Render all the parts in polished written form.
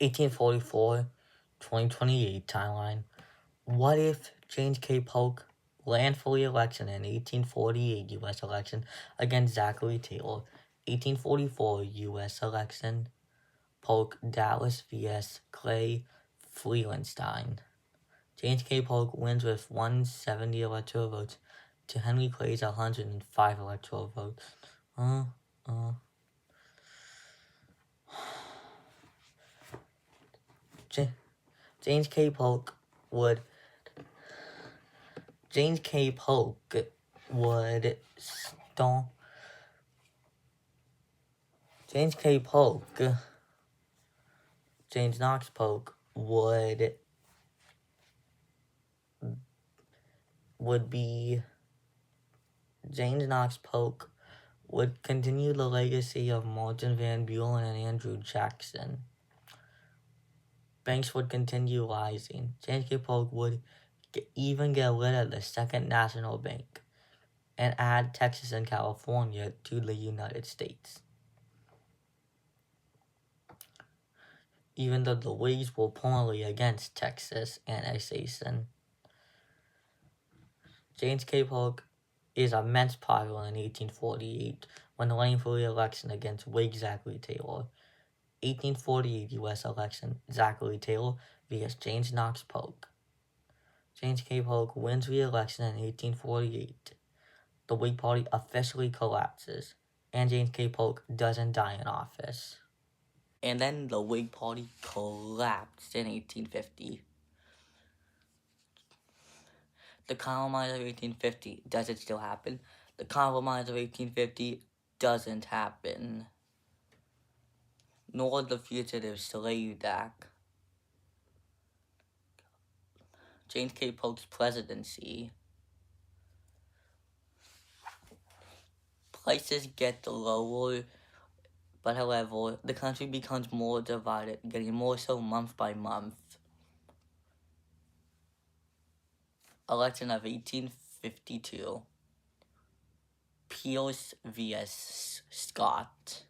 1844, 2028 timeline. What if James K Polk ran for re-election in 1848 U.S. election against Zachary Taylor? 1844 U.S. election. Polk, Dallas vs. Clay, Freelandstein. James K. Polk wins with 170 electoral votes to Henry Clay's 105 electoral votes. James K. Polk would James Knox Polk would continue the legacy of Martin Van Buren and Andrew Jackson. Banks would continue rising. James K. Polk would even get rid of the Second National Bank and add Texas and California to the United States. Even though the Whigs were poorly against Texas annexation. James K. Polk is immense popular in 1848 when running for re-election against Whig Zachary Taylor. 1848 U.S. election, Zachary Taylor vs. James Knox Polk. James K. Polk wins re-election in 1848. The Whig Party officially collapses, and James K. Polk doesn't die in office. And then the Whig Party collapsed in 1850. The Compromise of 1850, does it still happen? The Compromise of 1850 doesn't happen. Nor the Fugitive Slave Act. James K. Polk's presidency. Prices get lower, but however, the country becomes more divided, getting more so month by month. Election of 1852. Pierce vs. Scott.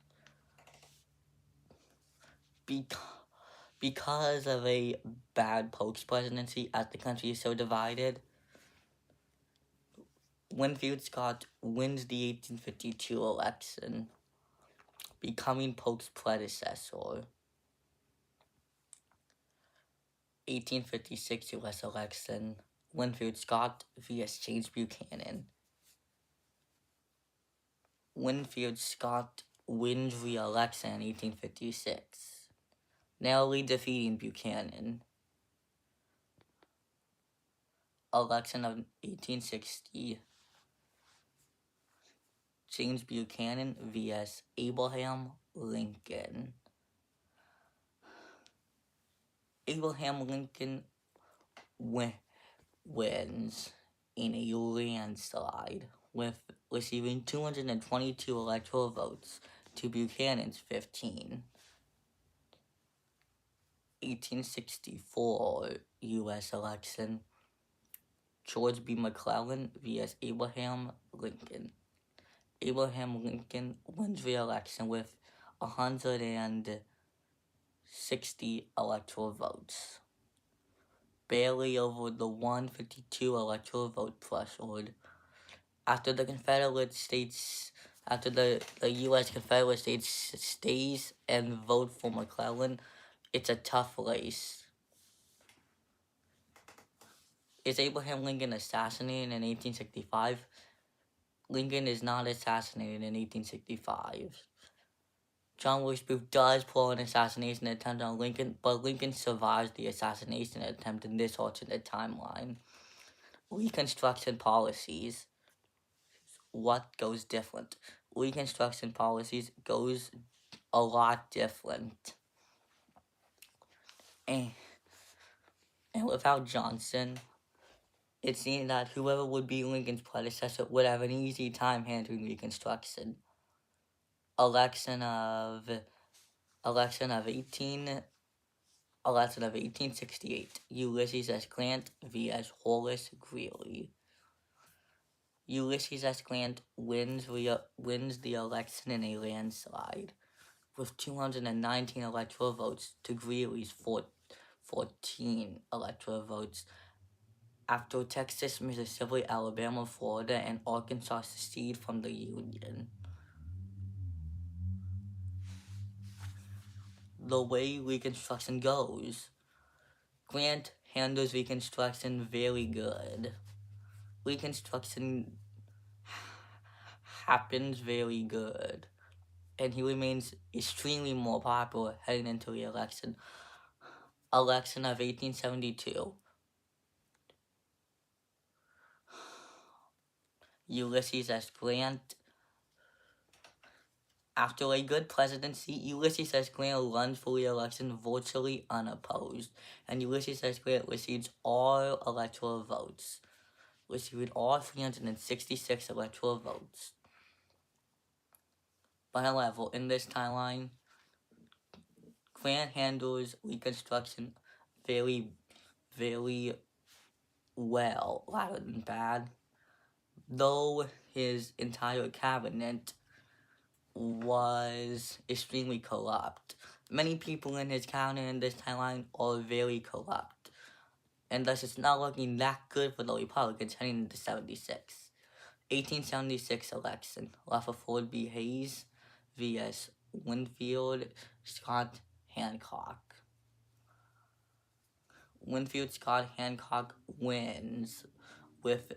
Because of a bad Polk's presidency, as the country is so divided, Winfield Scott wins the 1852 election, becoming Polk's predecessor. 1856 U.S. election, Winfield Scott vs. James Buchanan. Winfield Scott wins re-election in 1856, narrowly defeating Buchanan. Election of 1860, James Buchanan vs. Abraham Lincoln. Abraham Lincoln wins in a landslide, with receiving 222 electoral votes to Buchanan's 15. 1864 U.S. election, George B. McClellan vs. Abraham Lincoln. Abraham Lincoln wins re-election with 160 electoral votes, barely over the 152 electoral vote threshold. After the U.S. Confederate States stays and vote for McClellan, it's a tough race. Is Abraham Lincoln assassinated in 1865? Lincoln is not assassinated in 1865. John Wilkes Booth does pull an assassination attempt on Lincoln, but Lincoln survives the assassination attempt in this alternate timeline. Reconstruction policies. What goes different? Reconstruction policies goes a lot different. And without Johnson, it seemed that whoever would be Lincoln's predecessor would have an easy time handling Reconstruction. Election of 1868. Ulysses S. Grant vs. Horace Greeley. Ulysses S. Grant wins the election in a landslide. with 219 electoral votes to Greeley's 14 electoral votes. After Texas, Mississippi, Alabama, Florida, and Arkansas seceded from the Union. The way Reconstruction goes. Grant handles Reconstruction very good. Reconstruction happens very good. And he remains extremely more popular heading into the election. Election of 1872. Ulysses S. Grant. After a good presidency, Ulysses S. Grant runs for re-election virtually unopposed, and Ulysses S. Grant receives all electoral votes. Received all 366 electoral votes. However, in this timeline, Grant handles Reconstruction very, very well, rather than bad. Though his entire cabinet was extremely corrupt. Many people in his cabinet in this timeline are very corrupt. And thus it's not looking that good for the Republicans heading into 76. 1876 election. Rutherford B. Hayes vs. Winfield Scott Hancock. Winfield Scott Hancock wins with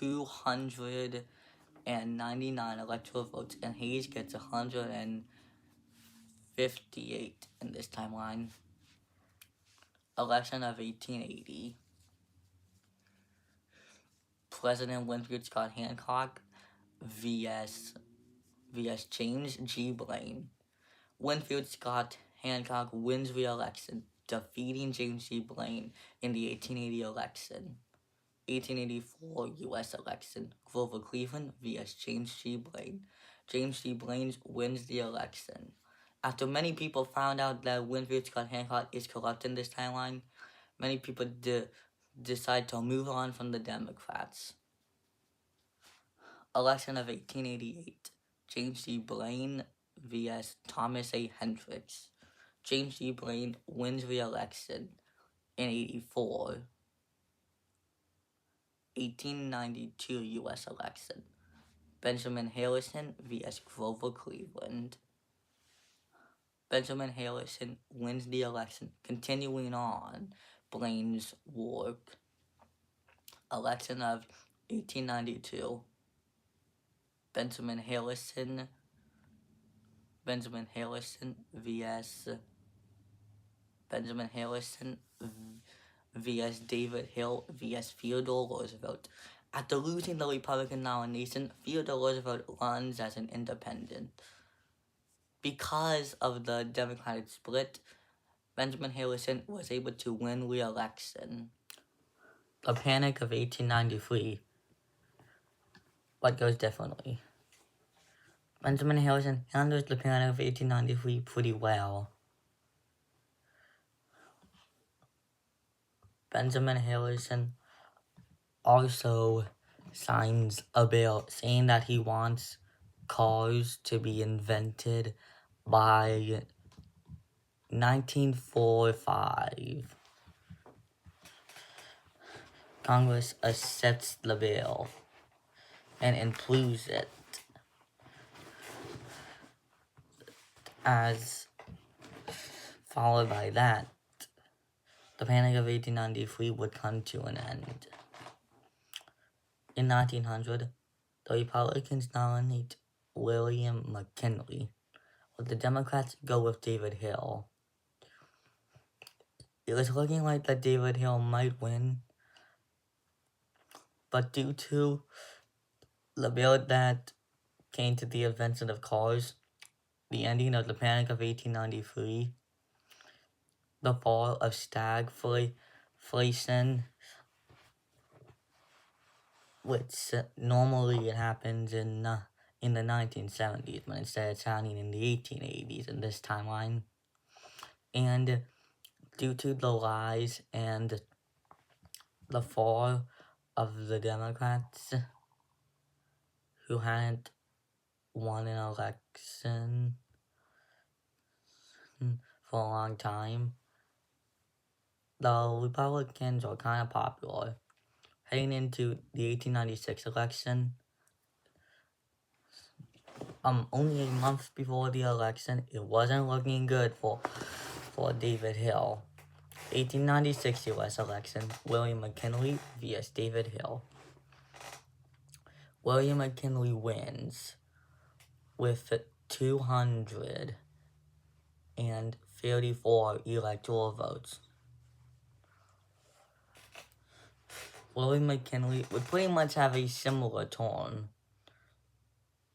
299 electoral votes, and Hayes gets 158 in this timeline. Election of 1880. President Winfield Scott Hancock vs. James G. Blaine. Winfield Scott Hancock wins re-election, defeating James G. Blaine in the 1880 election. 1884 U.S. election. Grover Cleveland vs. James G. Blaine. James G. Blaine wins the election. After many people found out that Winfield Scott Hancock is corrupt in this timeline, many people decide to move on from the Democrats. Election of 1888. James G. Blaine vs. Thomas A. Hendricks. James G. Blaine wins re-election in 84. 1892 U.S. election. Benjamin Harrison vs. Grover Cleveland. Benjamin Harrison wins the election, continuing on Blaine's work. Election of 1892. Benjamin Harrison vs. David Hill vs. Theodore Roosevelt. After losing the Republican nomination, Theodore Roosevelt runs as an independent. Because of the Democratic split, Benjamin Harrison was able to win re-election. The Panic of 1893. What goes differently? Benjamin Harrison handles the Panic of 1893 pretty well. Benjamin Harrison also signs a bill saying that he wants cars to be invented by 1945. Congress accepts the bill and includes it as followed by that. The Panic of 1893 would come to an end. In 1900, the Republicans nominate William McKinley, but the Democrats go with David Hill. It was looking like that David Hill might win, but due to the bill that came to the invention of cars, the ending of the Panic of 1893, the fall of stagflation, which normally it happens in the 1970s, but instead it's happening in the 1880s in this timeline. And due to the lies and the fall of the Democrats, who hadn't won an election, for a long time. The Republicans are kind of popular. Heading into the 1896 election, only a month before the election, it wasn't looking good for David Hill. 1896 U.S. election, William McKinley vs. David Hill. William McKinley wins with 234 electoral votes. William McKinley would pretty much have a similar tone.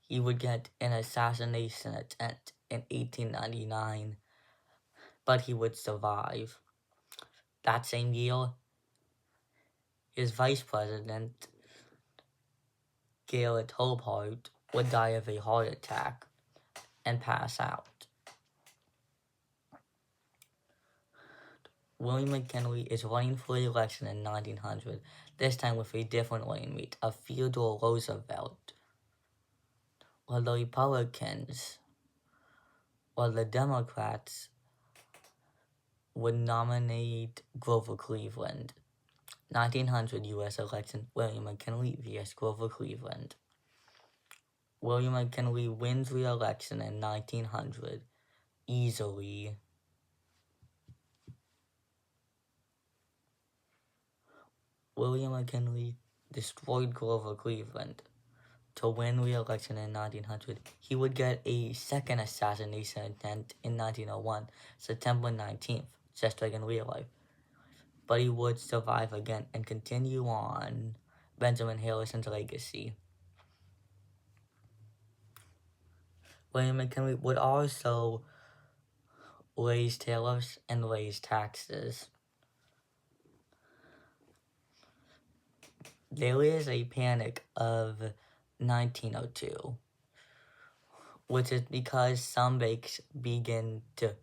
He would get an assassination attempt in 1899, but he would survive. That same year, his vice president, Garrett Hobart, would die of a heart attack and pass out. William McKinley is running for election in 1900, this time with a different running mate, of Theodore Roosevelt. While the Republicans, or the Democrats, would nominate Grover Cleveland. 1900 U.S. election, William McKinley vs. Grover Cleveland. William McKinley wins re-election in 1900 easily. William McKinley destroyed Grover Cleveland to win re-election in 1900. He would get a second assassination attempt in 1901, September 19th, just like in real life. But he would survive again and continue on Benjamin Harrison's legacy. William McKinley would also raise tariffs and raise taxes. There is a panic of 1902, which is because some banks begin to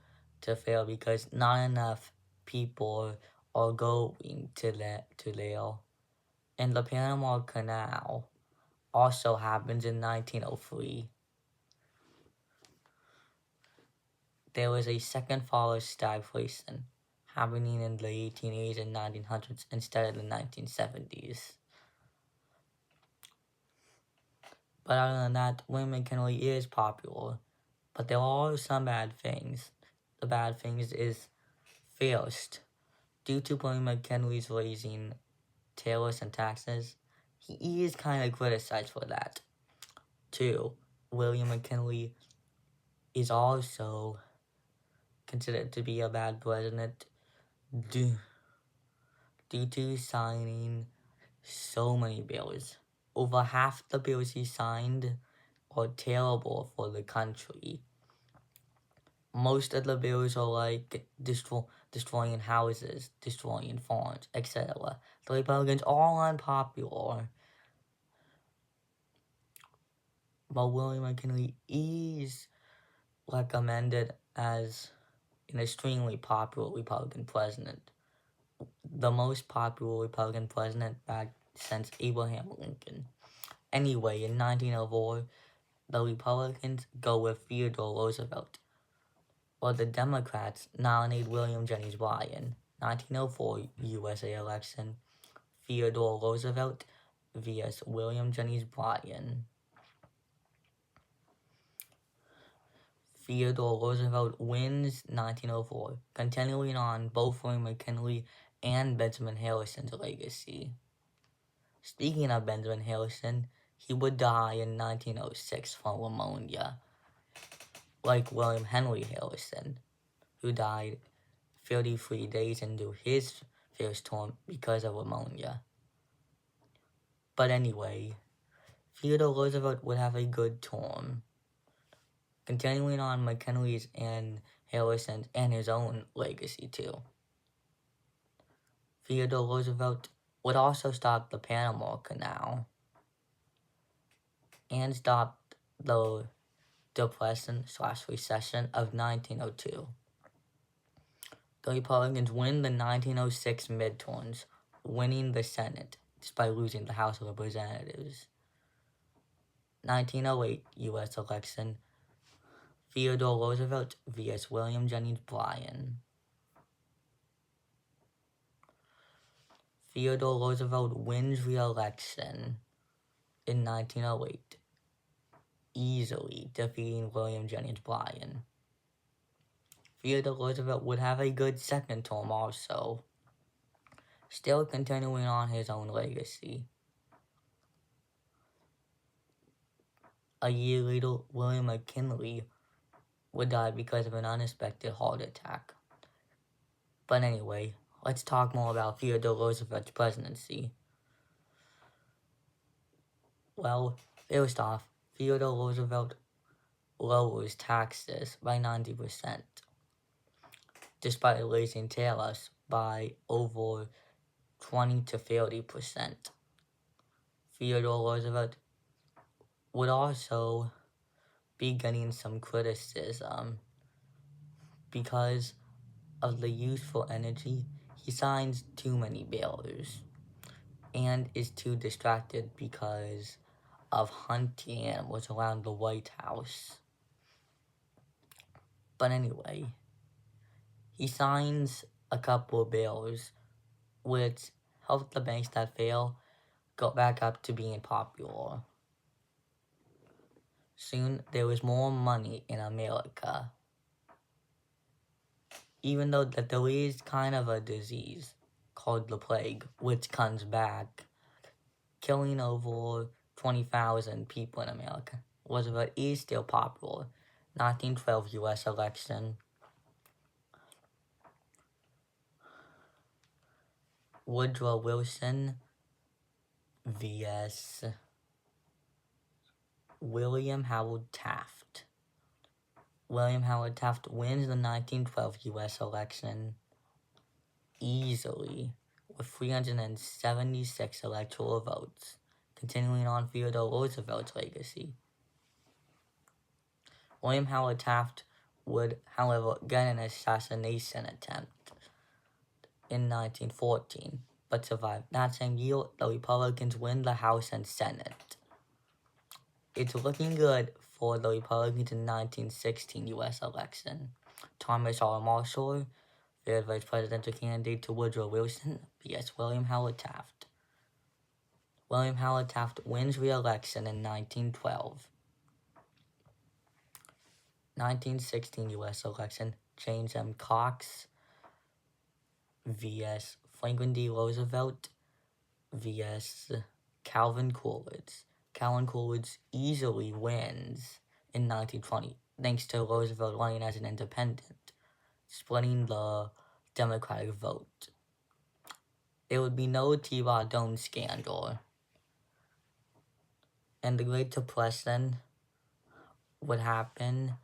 fail because not enough people are going to there. And the Panama Canal also happens in 1903. There was a second fall of stagflation happening in the 1880s and 1900s instead of the 1970s. But other than that, William McKinley is popular. But there are some bad things. The bad things is, first, due to William McKinley's raising tariffs and taxes, he is kind of criticized for that. 2, William McKinley is also considered to be a bad president due to signing so many bills. Over half the bills he signed are terrible for the country. Most of the bills are like destroying houses, destroying farms, etc. The Republicans are unpopular. But William McKinley is recommended as an extremely popular Republican president. The most popular Republican president back since Abraham Lincoln. Anyway, in 1904, the Republicans go with Theodore Roosevelt, while the Democrats nominate William Jennings Bryan. 1904 U.S.A. election, Theodore Roosevelt vs. William Jennings Bryan. Theodore Roosevelt wins 1904, continuing on both William McKinley and Benjamin Harrison's legacy. Speaking of Benjamin Harrison, he would die in 1906 from pneumonia, like William Henry Harrison, who died 33 days into his first term because of pneumonia. But anyway, Theodore Roosevelt would have a good term, continuing on McKinley's and Harrison's and his own legacy too. Theodore Roosevelt would also stop the Panama Canal and stop the Depression/Recession of 1902. The Republicans win the 1906 midterms, winning the Senate despite losing the House of Representatives. 1908 U.S. election, Theodore Roosevelt vs. William Jennings Bryan. Theodore Roosevelt wins re-election in 1908, easily defeating William Jennings Bryan. Theodore Roosevelt would have a good second term also, still continuing on his own legacy. A year later, William McKinley would die because of an unexpected heart attack. But anyway, let's talk more about Theodore Roosevelt's presidency. Well, first off, Theodore Roosevelt lowers taxes by 90%, despite raising tariffs by over 20 to 30%. Theodore Roosevelt would also be getting some criticism because of the use for energy. He signs too many bills and is too distracted because of hunting animals around the White House. But anyway, he signs a couple of bills which help the banks that fail go back up to being popular. Soon there was more money in America. Even though that there is kind of a disease called the plague, which comes back, killing over 20,000 people in America. Roosevelt is still popular. 1912 U.S. election. Woodrow Wilson vs. William Howard Taft. William Howard Taft wins the 1912 U.S. election easily with 376 electoral votes, continuing on Theodore Roosevelt's legacy. William Howard Taft would, however, get an assassination attempt in 1914, but survived. That same year, the Republicans win the House and Senate. It's looking good for the Republicans in 1916 U.S. election. Thomas R. Marshall, third vice presidential candidate to Woodrow Wilson vs. William Howard Taft. William Howard Taft wins re-election in 1912. 1916 U.S. election, James M. Cox vs. Franklin D. Roosevelt vs. Calvin Coolidge. Calvin Coolidge easily wins in 1920, thanks to Roosevelt running as an independent, splitting the Democratic vote. There would be no T-Rod Dome scandal, and the Great Depression would happen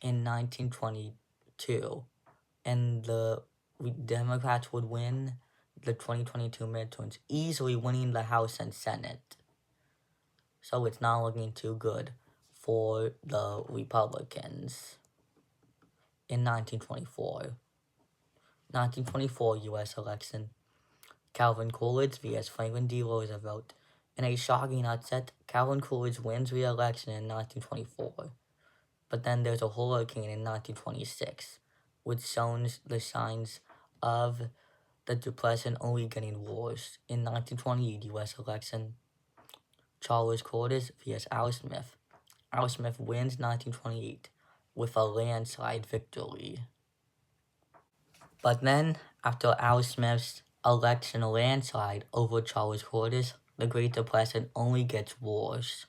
in 1922, and the Democrats would win the 2022 midterms, easily winning the House and Senate. So it's not looking too good for the Republicans. In 1924. 1924 U.S. election, Calvin Coolidge vs. Franklin D. Roosevelt. In a shocking upset, Calvin Coolidge wins re-election in 1924. But then there's a hurricane in 1926, which shows the signs of the Depression only getting worse. In 1928 U.S. election, Charles Cordes vs. Al Smith. Al Smith wins 1928 with a landslide victory. But then, after Al Smith's election landslide over Charles Cordes, the Great Depression only gets worse.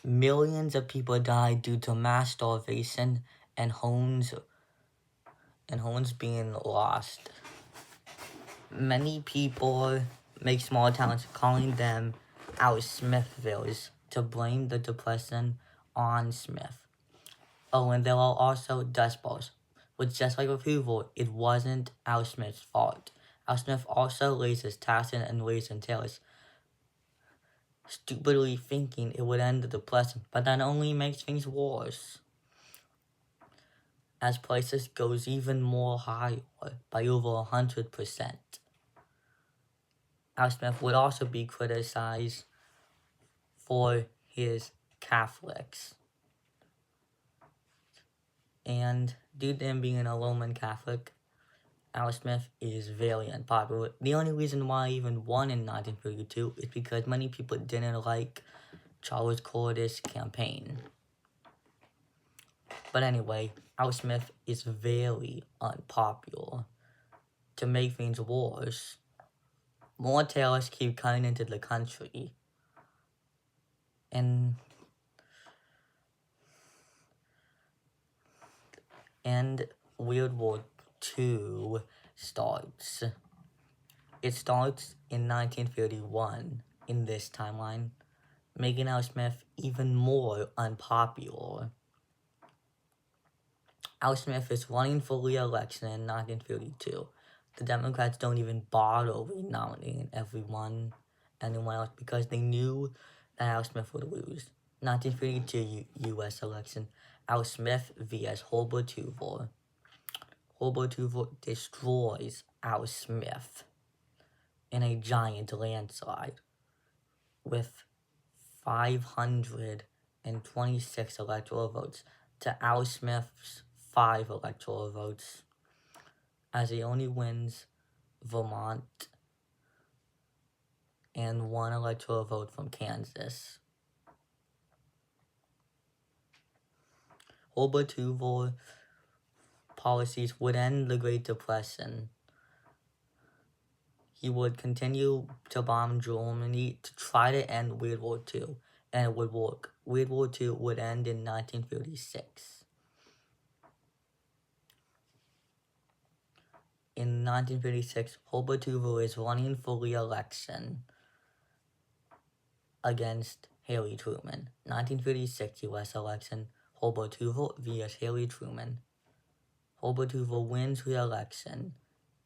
Millions of people died due to mass starvation and homes being lost. Many people make small towns calling them Al Smithvilles to blame the Depression on Smith. Oh, and there are also Dust Bowls, which, just like with Hoover, it wasn't Al Smith's fault. Al Smith also raises taxes and raising tariffs, stupidly thinking it would end the Depression, but that only makes things worse, as prices goes even more higher by over 100%. Al Smith would also be criticized for his Catholics. And due to him being a Roman Catholic, Al Smith is very unpopular. The only reason why he even won in 1932 is because many people didn't like Charles Cordes' campaign. But anyway, Al Smith is very unpopular. To make things worse, more terrorists keep coming into the country. And World War II starts. It starts in 1931 in this timeline, making Al Smith even more unpopular. Al Smith is running for re-election in 1932. The Democrats don't even bother re-nominating anyone else because they knew that Al Smith would lose. 1932 U.S. election, Al Smith vs. Herbert Hoover. Herbert Hoover destroys Al Smith in a giant landslide with 526 electoral votes to Al Smith's 5 electoral votes, as he only wins Vermont and 1 electoral vote from Kansas. Herbert Hoover policies would end the Great Depression. He would continue to bomb Germany to try to end World War II, and it would work. World War II would end in 1936. In 1936, Herbert Hoover is running for re-election against Harry Truman. 1936 U.S. election, Herbert Hoover vs. Harry Truman. Herbert Hoover wins re-election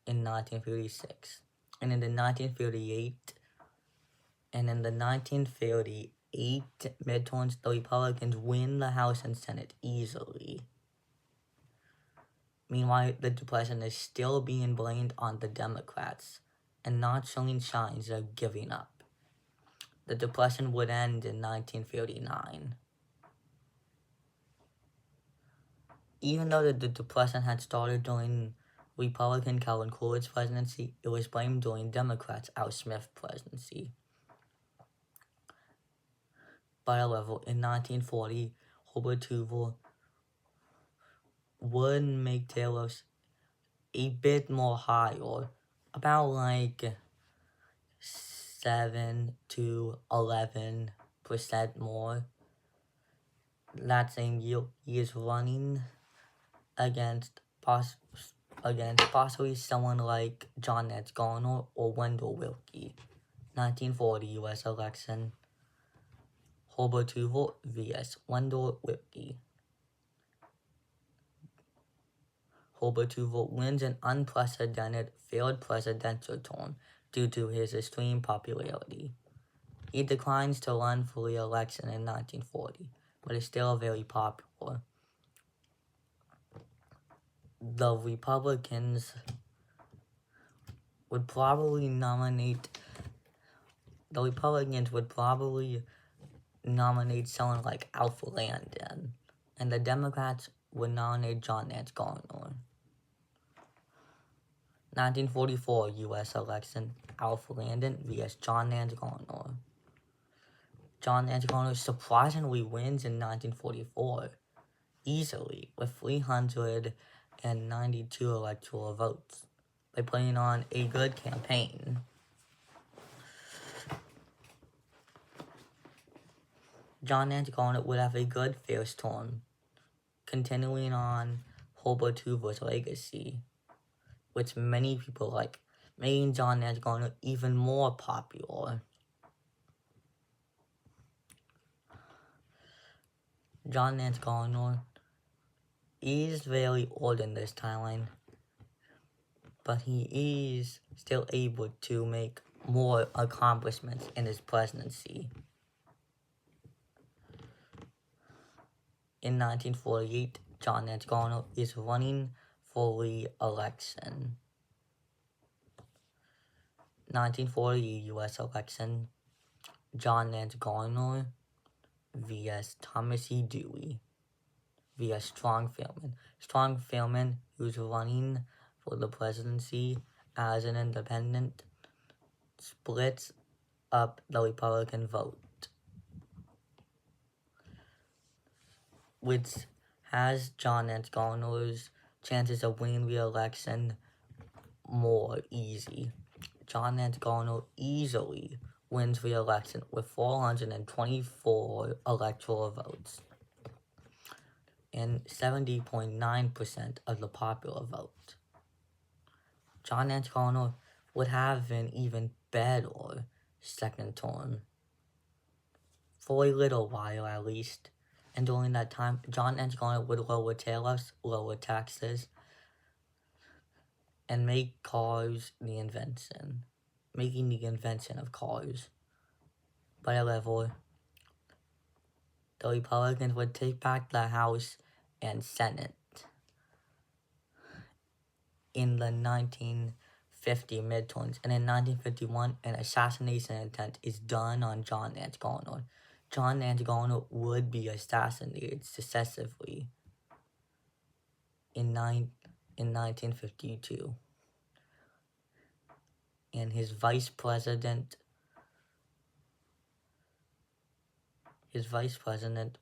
in 1936. And in the 1938 midterms, the Republicans win the House and Senate easily. Meanwhile, the Depression is still being blamed on the Democrats and not showing signs of giving up. The Depression would end in 1939. Even though the Depression had started during Republican Calvin Coolidge's presidency, it was blamed during Democrats' Al Smith presidency. But however, in 1940, Herbert Hoover would make tariffs a bit more higher, about like 7 to 11% more. That same year, he is running against possibly someone like John Nance Garner or Wendell Willkie. 1940 U.S. election, Herbert Hoover vs. Wendell Willkie. Herbert Hoover wins an unprecedented failed presidential term due to his extreme popularity. He declines to run for re-election in 1940, but is still very popular. The Republicans would probably nominate someone like Alpha Landon, and the Democrats would nominate John Nance Garner. 1944 U.S. election, Alpha Landon vs. John Nance Garner. John Nance Garner surprisingly wins in 1944, easily, with 392 electoral votes, by putting on a good campaign. John Nance Garner would have a good first term, continuing on Herbert Hoover's legacy, which many people like, making John Nance Garner even more popular. John Nance Garner is very old in this timeline, but he is still able to make more accomplishments in his presidency. In 1948, John Nance Garner is running for re-election. 1940 U.S. election, John Nance Garner vs. Thomas E. Dewey. via Strong Fillmore. Strong Fillmore, who's running for the presidency as an independent, splits up the Republican vote, which has John Nance Garner's chances of winning re-election more easy. John Nance Garner easily wins re-election with 424 electoral votes and 70.9% of the popular vote. John Nance Garner would have an even better second term for a little while at least. And during that time, John Nance Garner would lower tariffs, lower taxes, and make cars the invention. Making the invention of cars. By a level, the Republicans would take back the House and Senate. In the 1950 midterms, and in 1951, an assassination attempt is done on John Nance Garner. John Nance Garner would be assassinated successively in 1952. And his vice president,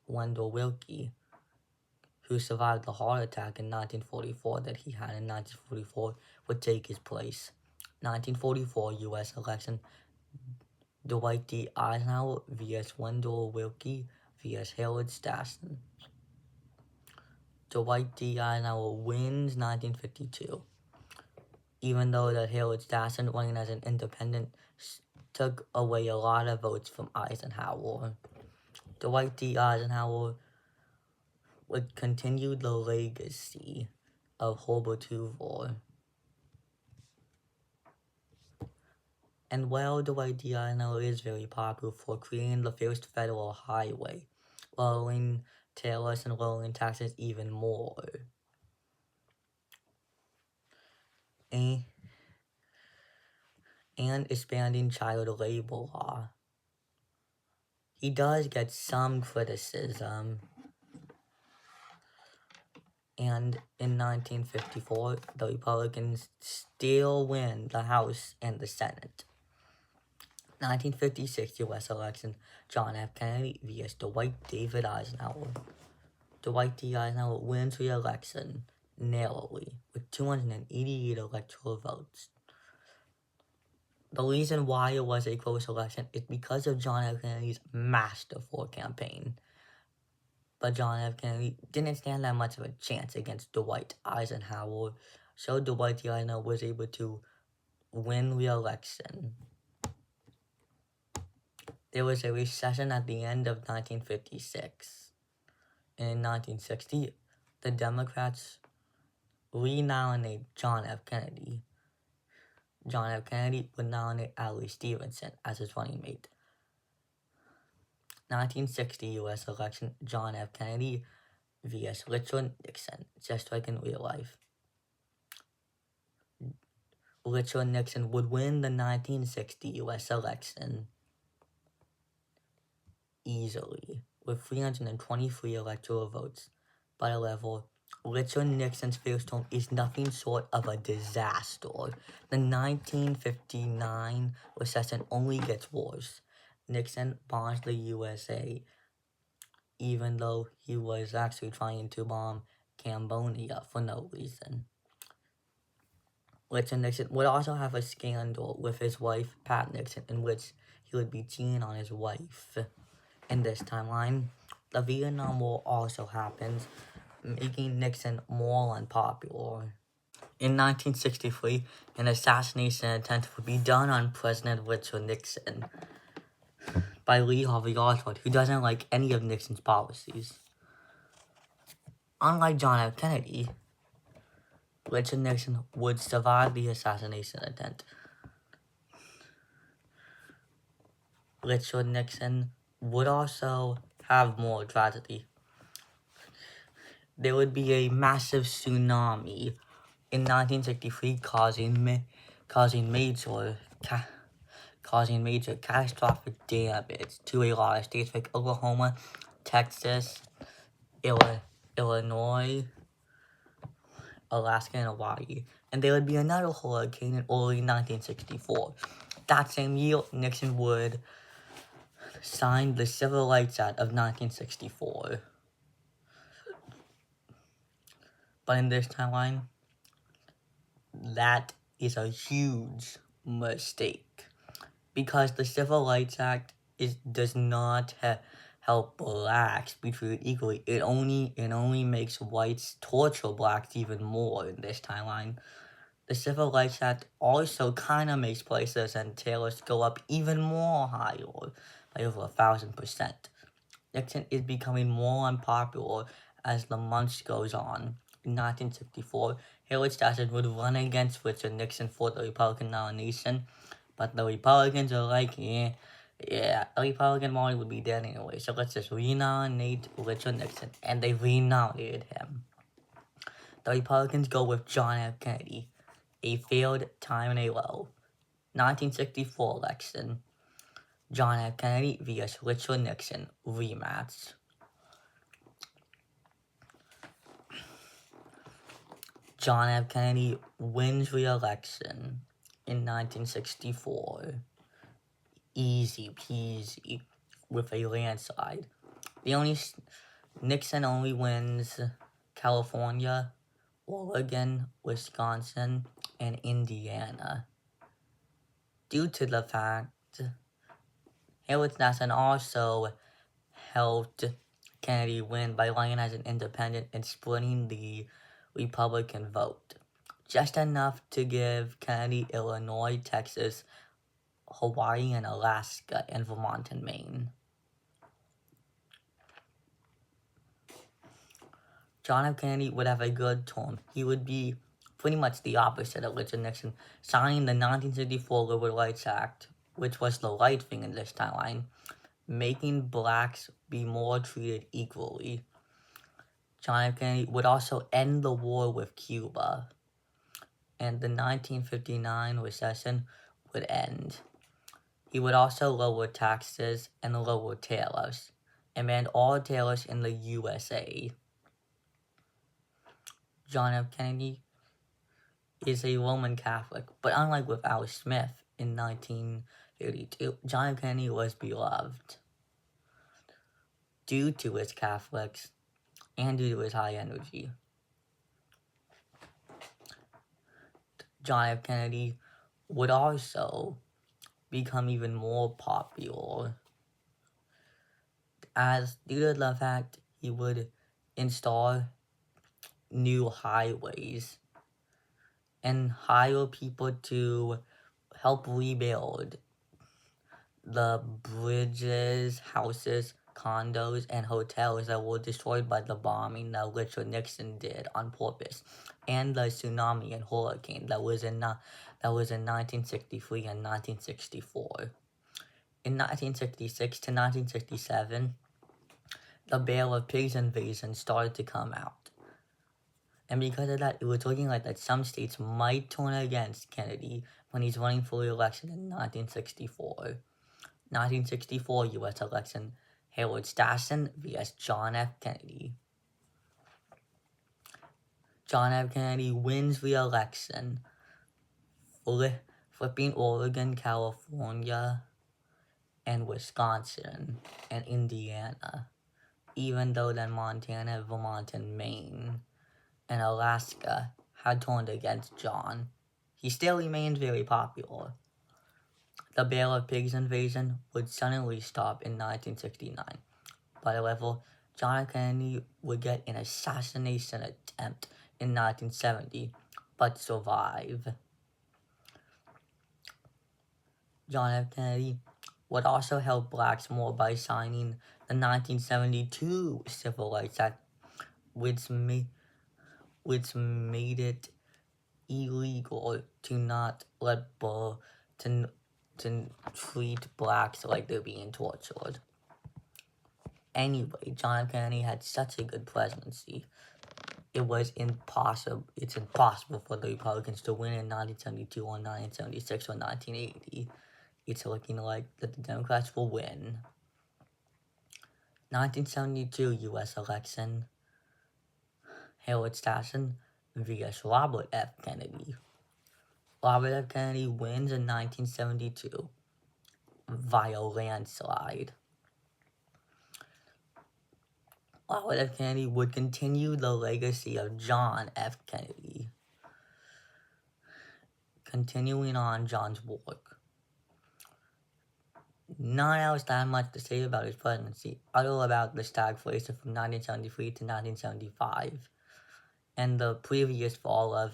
Wendell Willkie, who survived the heart attack in 1944 that he had in 1944, would take his place. 1944 U.S. election, Dwight D. Eisenhower vs. Wendell Willkie vs. Hillard Stassen. Dwight D. Eisenhower wins 1952. Even though that Hillard Stassen, running as an independent, took away a lot of votes from Eisenhower. Dwight D. Eisenhower would continue the legacy of Herbert Hoover. And while Dwight D. Eisenhower is very popular for creating the first federal highway, lowering tariffs and lowering taxes even more, and expanding child labor law, he does get some criticism. And in 1954, the Republicans still win the House and the Senate. 1956 U.S. election, John F. Kennedy vs. Dwight David Eisenhower. Dwight D. Eisenhower wins re-election narrowly with 288 electoral votes. The reason why it was a close election is because of John F. Kennedy's masterful campaign. But John F. Kennedy didn't stand that much of a chance against Dwight Eisenhower, so Dwight D. Eisenhower was able to win re-election. There was a recession at the end of 1956. And in 1960, the Democrats re-nominate John F. Kennedy. John F. Kennedy would nominate Adlai Stevenson as his running mate. 1960 U.S. election, John F. Kennedy vs. Richard Nixon, just like in real life. Richard Nixon would win the 1960 U.S. election easily, with 323 electoral votes. By a level, Richard Nixon's first term is nothing short of a disaster. The 1959 recession only gets worse. Nixon bombs the U.S.A., even though he was actually trying to bomb Cambodia for no reason. Richard Nixon would also have a scandal with his wife, Pat Nixon, in which he would be cheating on his wife. In this timeline, the Vietnam War also happens, making Nixon more unpopular. In 1963, an assassination attempt would be done on President Richard Nixon by Lee Harvey Oswald, who doesn't like any of Nixon's policies. Unlike John F. Kennedy, Richard Nixon would survive the assassination attempt. Richard Nixon would also have more tragedy. There would be a massive tsunami in 1963 causing major catastrophic damage to a lot of states like Oklahoma, Texas, Illinois, Illinois, Alaska, and Hawaii. And there would be another hurricane in early 1964. That same year, Nixon would sign the Civil Rights Act of 1964. But in this timeline, that is a huge mistake. Because the Civil Rights Act does not help blacks be treated equally. It only makes whites torture blacks even more in this timeline. The Civil Rights Act also kind of makes places and tailors go up even more higher by over 1,000%. Nixon is becoming more unpopular as the months goes on. In 1964, Hillary Clinton would run against Richard Nixon for the Republican nomination, but the Republicans are like, yeah, a Republican party would be dead anyway, so let's just renominate Richard Nixon, and they renominated him. The Republicans go with John F. Kennedy, a failed time and a low. 1964 election. John F. Kennedy vs. Richard Nixon rematch. John F. Kennedy wins re-election in 1964. Easy peasy with a landslide. Nixon only wins California, Oregon, Wisconsin, and Indiana. Due to the fact Hillary Clinton also helped Kennedy win by running as an independent and splitting the Republican vote. Just enough to give Kennedy Illinois, Texas, Hawaii, and Alaska, and Vermont and Maine. John F. Kennedy would have a good term. He would be pretty much the opposite of Richard Nixon, signing the 1964 Civil Rights Act, which was the right thing in this timeline, making blacks be more treated equally. John F. Kennedy would also end the war with Cuba, and the 1959 recession would end. He would also lower taxes and lower tariffs, and ban all tariffs in the U.S.A. John F. Kennedy is a Roman Catholic, but unlike with Al Smith in 1932, John F. Kennedy was beloved due to his Catholics and due to his high energy. John F. Kennedy would also become even more popular as due to the fact he would install new highways and hire people to help rebuild the bridges, houses, condos, and hotels that were destroyed by the bombing that Richard Nixon did on purpose, and the tsunami and hurricane that was in 1963 and 1964. In 1966 to 1967, the Bale of Pigs invasion started to come out. And because of that, it was looking like that some states might turn against Kennedy when he's running for re-election in 1964. 1964 U.S. election, Harold Stassen vs. John F. Kennedy. John F. Kennedy wins re-election, flipping Oregon, California, and Wisconsin, and Indiana, even though then Montana, Vermont, and Maine, and Alaska had turned against John. He still remained very popular. The Bale of Pigs invasion would suddenly stop in 1969. But however, John F. Kennedy would get an assassination attempt in 1970, but survive. John F. Kennedy would also help blacks more by signing the 1972 Civil Rights Act, which made it illegal to not let to treat blacks like they're being tortured. Anyway, John F. Kennedy had such a good presidency. It's impossible for the Republicans to win in 1972 or 1976 or 1980. It's looking like that the Democrats will win. 1972 U.S. election. Hillard Stassen vs. Robert F. Kennedy. Robert F. Kennedy wins in 1972 via landslide. Robert F. Kennedy would continue the legacy of John F. Kennedy, continuing on John's work. Not else that much to say about his presidency, other about the stagflation from 1973 to 1975, and the previous fall of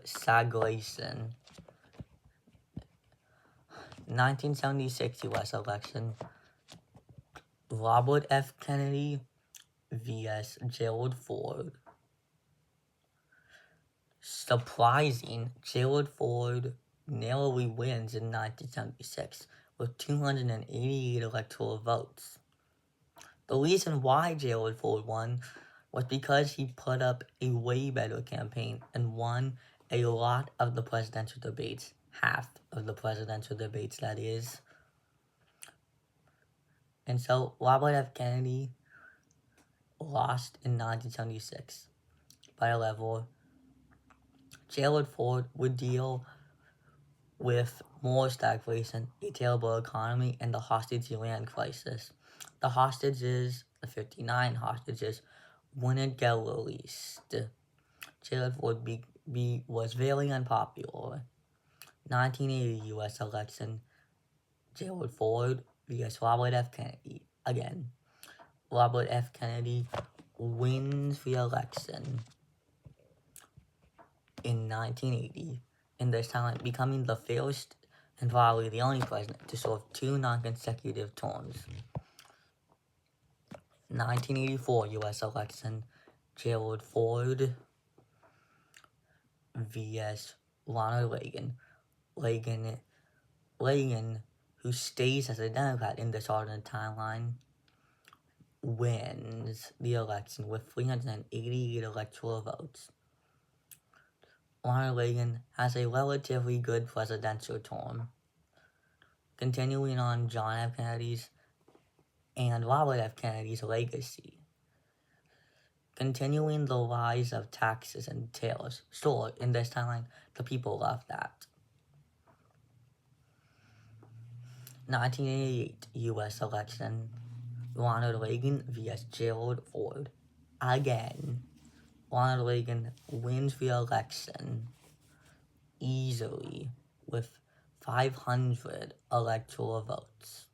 stagflation. 1976 U.S. election, Robert F. Kennedy vs. Gerald Ford. Surprising, Gerald Ford narrowly wins in 1976 with 288 electoral votes. The reason why Gerald Ford won was because he put up a way better campaign and won a lot of the presidential debates, half of the presidential debates, that is. And so Robert F. Kennedy lost in 1976 by a level. Gerald Ford would deal with more stagflation, a terrible economy, and the hostage land crisis. The hostages, the 59 hostages, wouldn't get released. Gerald Ford was very unpopular. 1980 U.S. election, Gerald Ford vs. Robert F. Kennedy. Again, Robert F. Kennedy wins the election in 1980, in this time becoming the first and probably the only president to serve 2 non-consecutive terms. 1984 U.S. election, Gerald Ford vs. Ronald Reagan. Reagan, who stays as a Democrat in this alternate timeline, wins the election with 388 electoral votes. Ronald Reagan has a relatively good presidential term, continuing on John F. Kennedy's and Robert F. Kennedy's legacy, continuing the rise of taxes and tariffs. Sure, in this timeline, the people love that. 1988 U.S. election, Ronald Reagan vs. Gerald Ford. Again, Ronald Reagan wins the election easily with 500 electoral votes,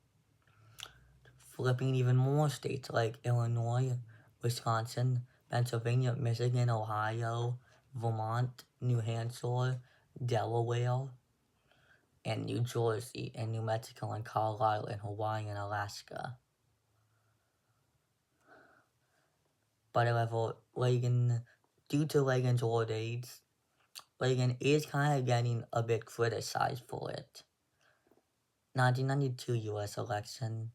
flipping even more states like Illinois, Wisconsin, Pennsylvania, Michigan, Ohio, Vermont, New Hampshire, Delaware, and New Jersey, and New Mexico, and Colorado, and Hawaii, and Alaska. But however, due to Reagan's old age, Reagan is kind of getting a bit criticized for it. 1992 U.S. election,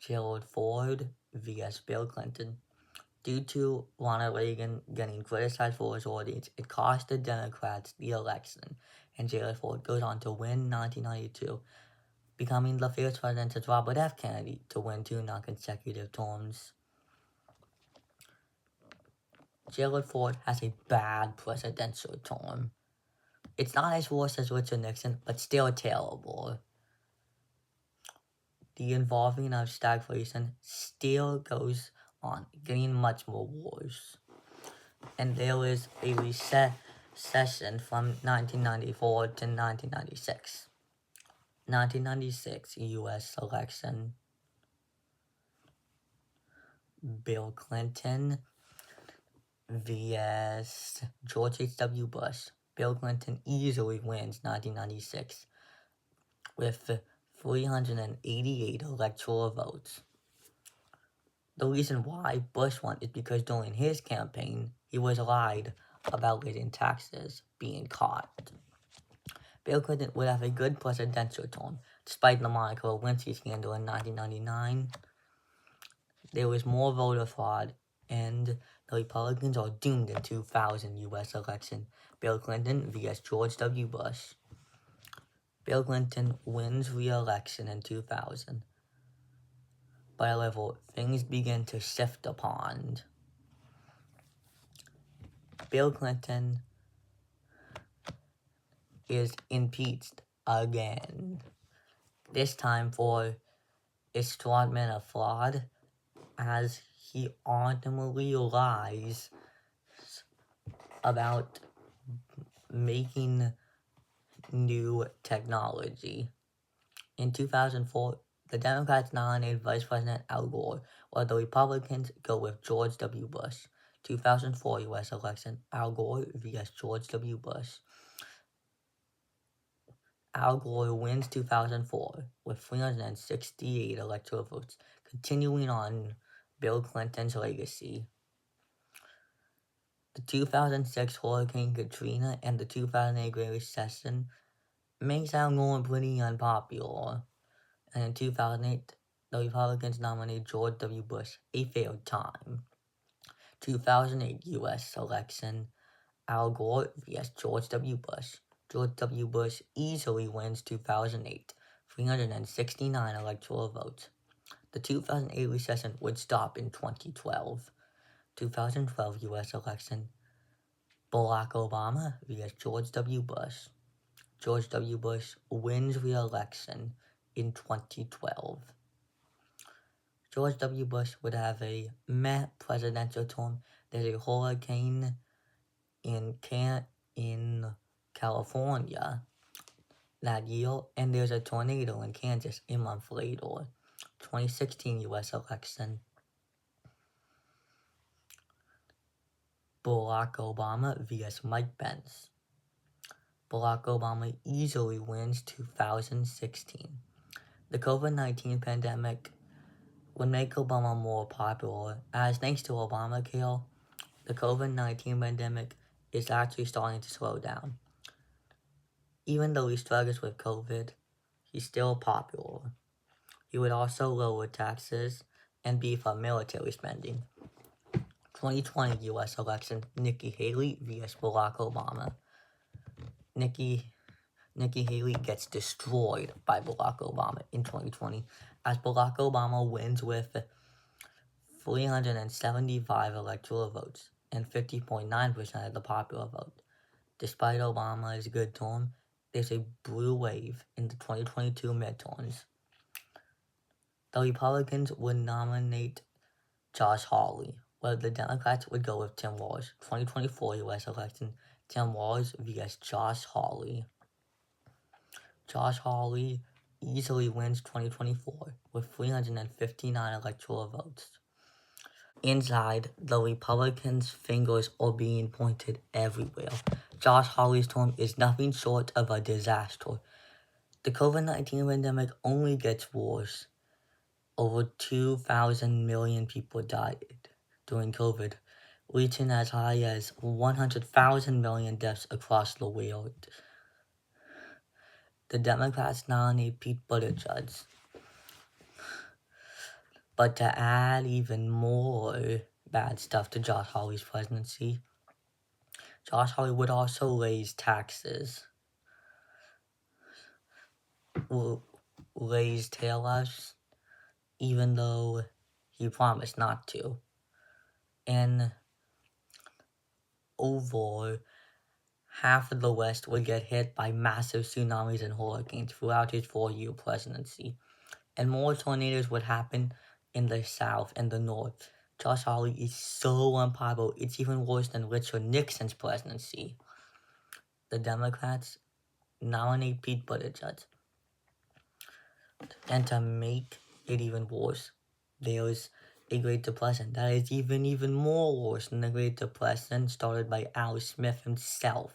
Gerald Ford vs. Bill Clinton. Due to Ronald Reagan getting criticized for his old age, it cost the Democrats the election, and Gerald Ford goes on to win 1992, becoming the first president since Robert F. Kennedy to win 2 non-consecutive terms. Gerald Ford has a bad presidential term. It's not as worse as Richard Nixon, but still terrible. The involving of stagflation still goes on, getting much more worse. And there is a recession from 1994 to 1996. 1996 U.S. election, Bill Clinton vs. George H.W. Bush. Bill Clinton easily wins 1996 with 388 electoral votes. The reason why Bush won is because during his campaign, he was lied about raising taxes being caught. Bill Clinton would have a good presidential term, despite the Monica Lewinsky scandal in 1999. There was more voter fraud, and the Republicans are doomed in 2000 U.S. election. Bill Clinton vs. George W. Bush. Bill Clinton wins re-election in 2000. But however, things begin to shift upon. Bill Clinton is impeached again, this time for assortment of fraud, as he ultimately lies about making new technology. In 2004, the Democrats nominated Vice President Al Gore, while the Republicans go with George W. Bush. 2004 U.S. election, Al Gore vs. George W. Bush. Al Gore wins 2004 with 368 electoral votes, continuing on Bill Clinton's legacy. The 2006 Hurricane Katrina and the 2008 Great Recession makes Al Gore pretty unpopular. And in 2008, the Republicans nominated George W. Bush a third time. 2008 U.S. election, Al Gore vs. George W. Bush. George W. Bush easily wins 2008, 369 electoral votes. The 2008 recession would stop in 2012. 2012 U.S. election, Barack Obama vs. George W. Bush. George W. Bush wins re-election in 2012. George W. Bush would have a meh presidential term. There's a hurricane in California that year, and there's a tornado in Kansas a month later. 2016 U.S. election, Barack Obama vs. Mike Pence. Barack Obama easily wins 2016. The COVID-19 pandemic would make Obama more popular, as thanks to Obamacare, the COVID-19 pandemic is actually starting to slow down. Even though he struggles with COVID, he's still popular. He would also lower taxes and beef up military spending. 2020 U.S. election, Nikki Haley vs. Barack Obama. Nikki Haley gets destroyed by Barack Obama in 2020, as Barack Obama wins with 375 electoral votes and 50.9% of the popular vote. Despite Obama's good term, there's a blue wave in the 2022 midterms. The Republicans would nominate Josh Hawley, while the Democrats would go with Tim Walz. 2024 U.S. election, Tim Walz vs. Josh Hawley. Josh Hawley easily wins 2024 with 359 electoral votes. Inside, the Republicans' fingers are being pointed everywhere. Josh Hawley's term is nothing short of a disaster. The COVID-19 pandemic only gets worse. Over 2,000 million people died during COVID, reaching as high as 100,000 million deaths across the world. The Democrats nominate Pete Buttigieg. But to add even more bad stuff to Josh Hawley's presidency, Josh Hawley would also raise taxes, raise tariffs, even though he promised not to. And over half of the West would get hit by massive tsunamis and hurricanes throughout his 4-year presidency. And more tornadoes would happen in the South and the North. Josh Hawley is so unpopular, it's even worse than Richard Nixon's presidency. The Democrats nominate Pete Buttigieg. And to make it even worse, there's a Great Depression that is even more worse than the Great Depression started by Al Smith himself.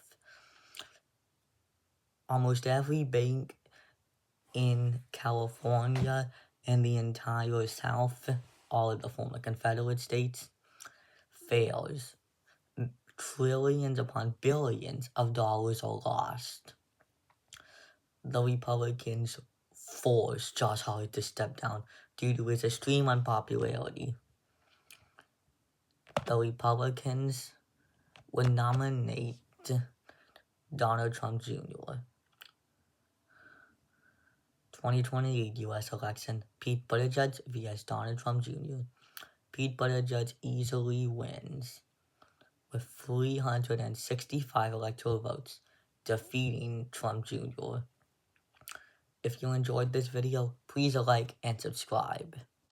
Almost every bank in California and the entire South, all of the former Confederate states, fails. Trillions upon billions of dollars are lost. The Republicans forced Josh Hawley to step down due to his extreme unpopularity. The Republicans would nominate Donald Trump Jr. 2028 U.S. election, Pete Buttigieg vs. Donald Trump Jr. Pete Buttigieg easily wins. with 365 electoral votes, defeating Trump Jr. If you enjoyed this video, please like and subscribe.